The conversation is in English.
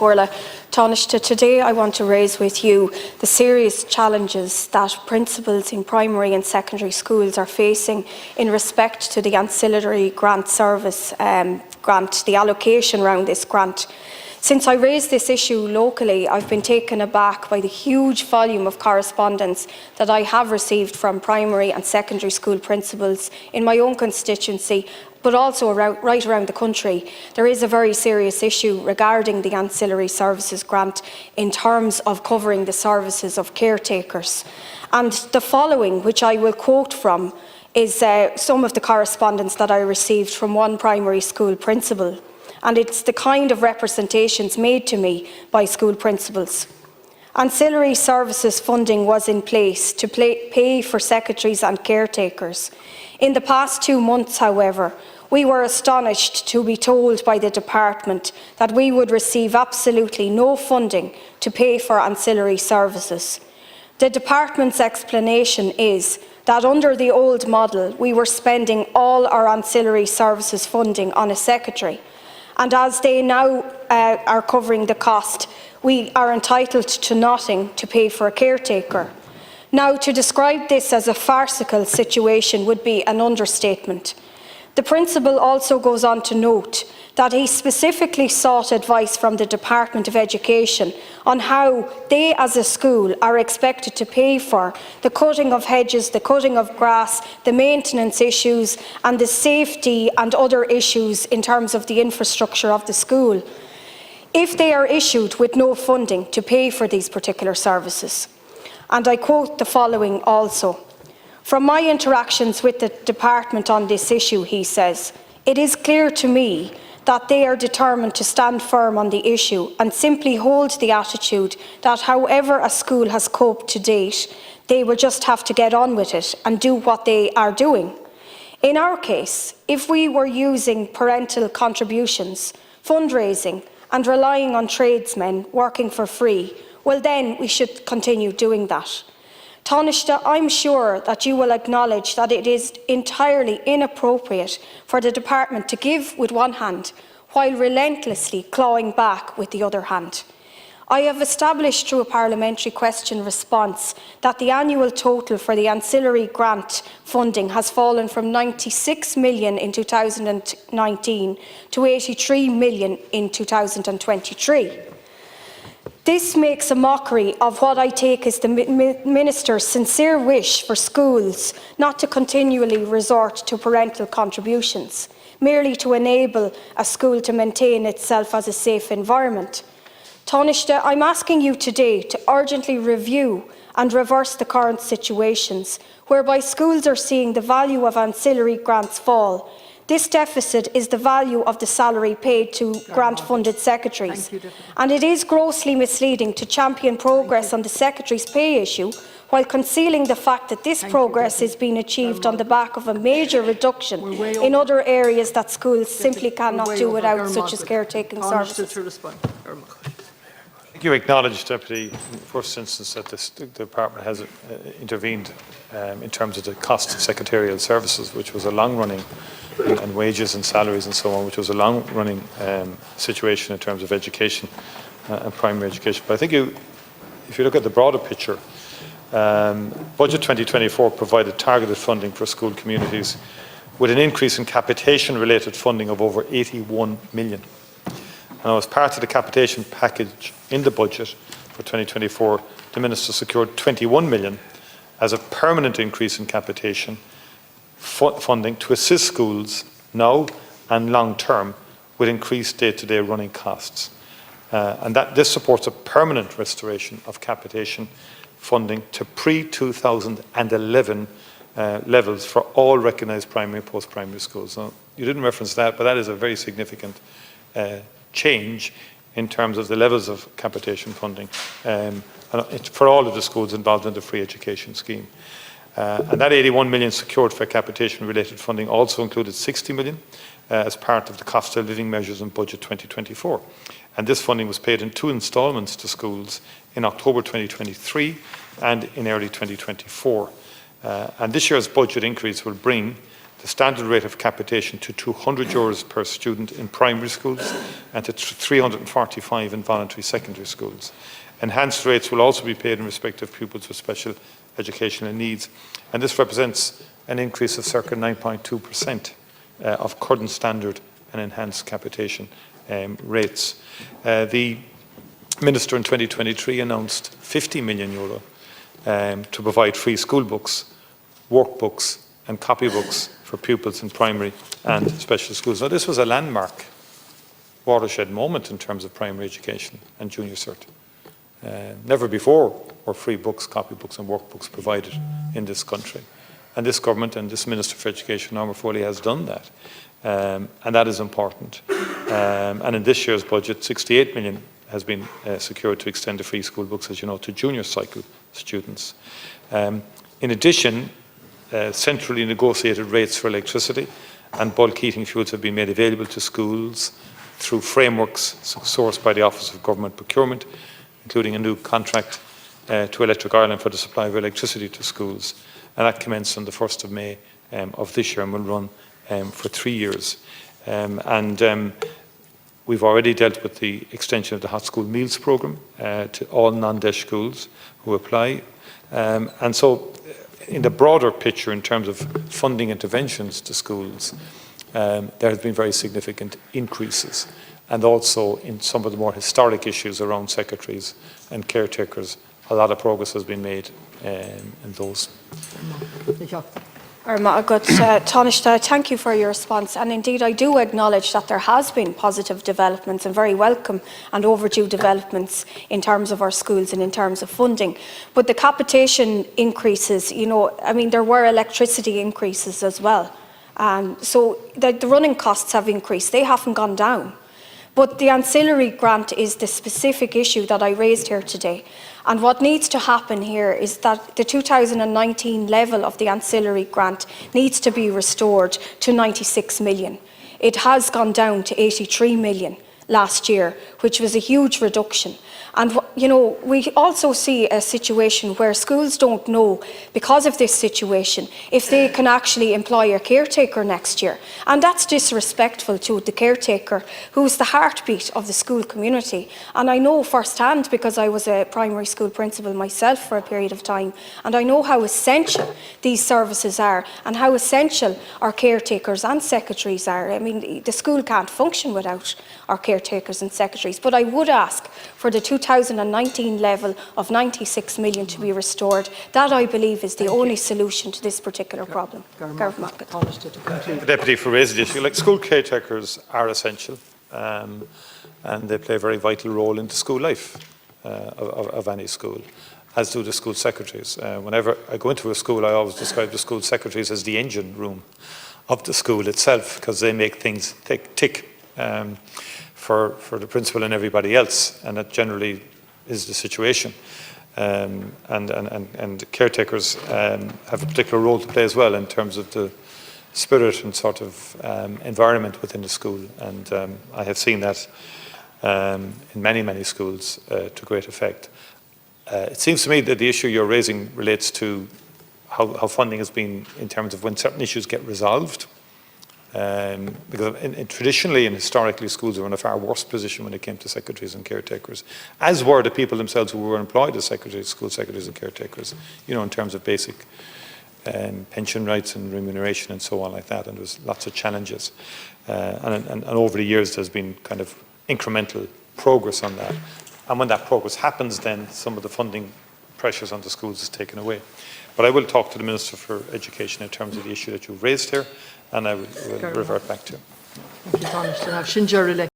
Tuairle. Taoiseach, today I want to raise with you the serious challenges that principals in primary and secondary schools are facing in respect to the ancillary grant service grant, the allocation around this grant. Since I raised this issue locally, I've been taken aback by the huge volume of correspondence that I have received from primary and secondary school principals in my own constituency, but also right around the country. There is a very serious issue regarding the ancillary services grant in terms of covering the services of caretakers. And the following, which I will quote from, is some of the correspondence that I received from one primary school principal. And it's the kind of representations made to me by school principals. Ancillary services funding was in place to pay for secretaries and caretakers. In the past 2 months, however, we were astonished to be told by the department that we would receive absolutely no funding to pay for ancillary services. The department's explanation is that under the old model, we were spending all our ancillary services funding on a secretary. And as they now are covering the cost, we are entitled to nothing to pay for a caretaker. Now, to describe this as a farcical situation would be an understatement. The principal also goes on to note that he specifically sought advice from the Department of Education on how they as a school are expected to pay for the cutting of hedges, the cutting of grass, the maintenance issues and the safety and other issues in terms of the infrastructure of the school, if they are issued with no funding to pay for these particular services. And I quote the following also. From my interactions with the department on this issue, he says, it is clear to me that they are determined to stand firm on the issue and simply hold the attitude that however a school has coped to date, they will just have to get on with it and do what they are doing. In our case, if we were using parental contributions, fundraising and relying on tradesmen working for free, well then we should continue doing that. Taoiseach, I'm sure that you will acknowledge that it is entirely inappropriate for the department to give with one hand while relentlessly clawing back with the other hand. I have established through a parliamentary question response that the annual total for the ancillary grant funding has fallen from 96 million in 2019 to 83 million in 2023. This makes a mockery of what I take as the Minister's sincere wish for schools not to continually resort to parental contributions, merely to enable a school to maintain itself as a safe environment. Taoiseach, I'm asking you today to urgently review and reverse the current situations whereby schools are seeing the value of ancillary grants fall. This deficit is the value of the salary paid to grant-funded secretaries. And it is grossly misleading to champion progress on the secretary's pay issue while concealing the fact that this progress is being achieved on the back of a major reduction in other areas that schools simply cannot do without, such as caretaking services. You acknowledge, Deputy, in the first instance that the Department has intervened in terms of the cost of secretarial services, which was a long-running, and wages and salaries and so on, which was a long-running situation in terms of education and primary education. But I think if you look at the broader picture, Budget 2024 provided targeted funding for school communities with an increase in capitation-related funding of over 81 million. Now, as part of the capitation package in the budget for 2024, the Minister secured 21 million as a permanent increase in capitation funding to assist schools now and long term with increased day-to-day running costs. And this supports a permanent restoration of capitation funding to pre-2011 levels for all recognised primary and post-primary schools. Now, you didn't reference that, but that is a very significant change in terms of the levels of capitation funding for all of the schools involved in the free education scheme. And that 81 million secured for capitation-related funding also included 60 million as part of the cost of living measures in Budget 2024. And this funding was paid in 2 instalments to schools in October 2023 and in early 2024. And this year's budget increase will bring the standard rate of capitation to €200 per student in primary schools and to €345 in voluntary secondary schools. Enhanced rates will also be paid in respect of pupils with special educational needs, and this represents an increase of circa 9.2% of current standard and enhanced capitation rates. The Minister in 2023 announced €50 million to provide free school books, workbooks and copybooks for pupils in primary and special schools. Now, this was a landmark watershed moment in terms of primary education and junior cert. Never before were free books, copybooks and workbooks provided in this country. And this government and this Minister for Education, Norma Foley, has done that. And that is important. And in this year's budget, 68 million has been secured to extend the free school books, as you know, to junior cycle students. In addition, centrally negotiated rates for electricity and bulk heating fuels have been made available to schools through frameworks sourced by the Office of Government Procurement, including a new contract to Electric Ireland for the supply of electricity to schools. And that commenced on the 1st of May of this year and will run for 3 years. We've already dealt with the extension of the Hot School Meals Programme to all non-DESH schools who apply. And so in the broader picture, in terms of funding interventions to schools, there has been very significant increases. And also in some of the more historic issues around secretaries and caretakers, a lot of progress has been made in those. Taoiseach, thank you for your response. And indeed, I do acknowledge that there has been positive developments and very welcome and overdue developments in terms of our schools and in terms of funding. But the capitation increases, you know, I mean, there were electricity increases as well. So the running costs have increased. They haven't gone down. But the ancillary grant is the specific issue that I raised here today. And what needs to happen here is that the 2019 level of the ancillary grant needs to be restored to 96 million. It has gone down to 83 million last year, which was a huge reduction. And, you know, we also see a situation where schools don't know, because of this situation, if they can actually employ a caretaker next year. And that's disrespectful to the caretaker, who's the heartbeat of the school community. And I know firsthand, because I was a primary school principal myself for a period of time, and I know how essential these services are and how essential our caretakers and secretaries are. I mean, the school can't function without our caretakers and secretaries. But I would ask for the 2019 level of 96 million to be restored. That, I believe, is the only solution to this particular problem. The Deputy for raising the issue. Like, school caretakers are essential, and they play a very vital role in the school life of any school, as do the school secretaries. Whenever I go into a school, I always describe the school secretaries as the engine room of the school itself, because they make things tick for the principal and everybody else, and that generally is the situation. And caretakers have a particular role to play as well in terms of the spirit and sort of environment within the school. And I have seen that in many schools to great effect. It seems to me that the issue you're raising relates to how funding has been in terms of when certain issues get resolved. Because traditionally and historically, schools were in a far worse position when it came to secretaries and caretakers, as were the people themselves who were employed as secretaries, school secretaries and caretakers, you know, in terms of basic pension rights and remuneration and so on like that. And there was lots of challenges. And over the years, there's been kind of incremental progress on that. And when that progress happens, then some of the funding pressures on the schools is taken away. But I will talk to the Minister for Education in terms of the issue that you've raised here, and I will revert back to you. Thank you, Taoiseach.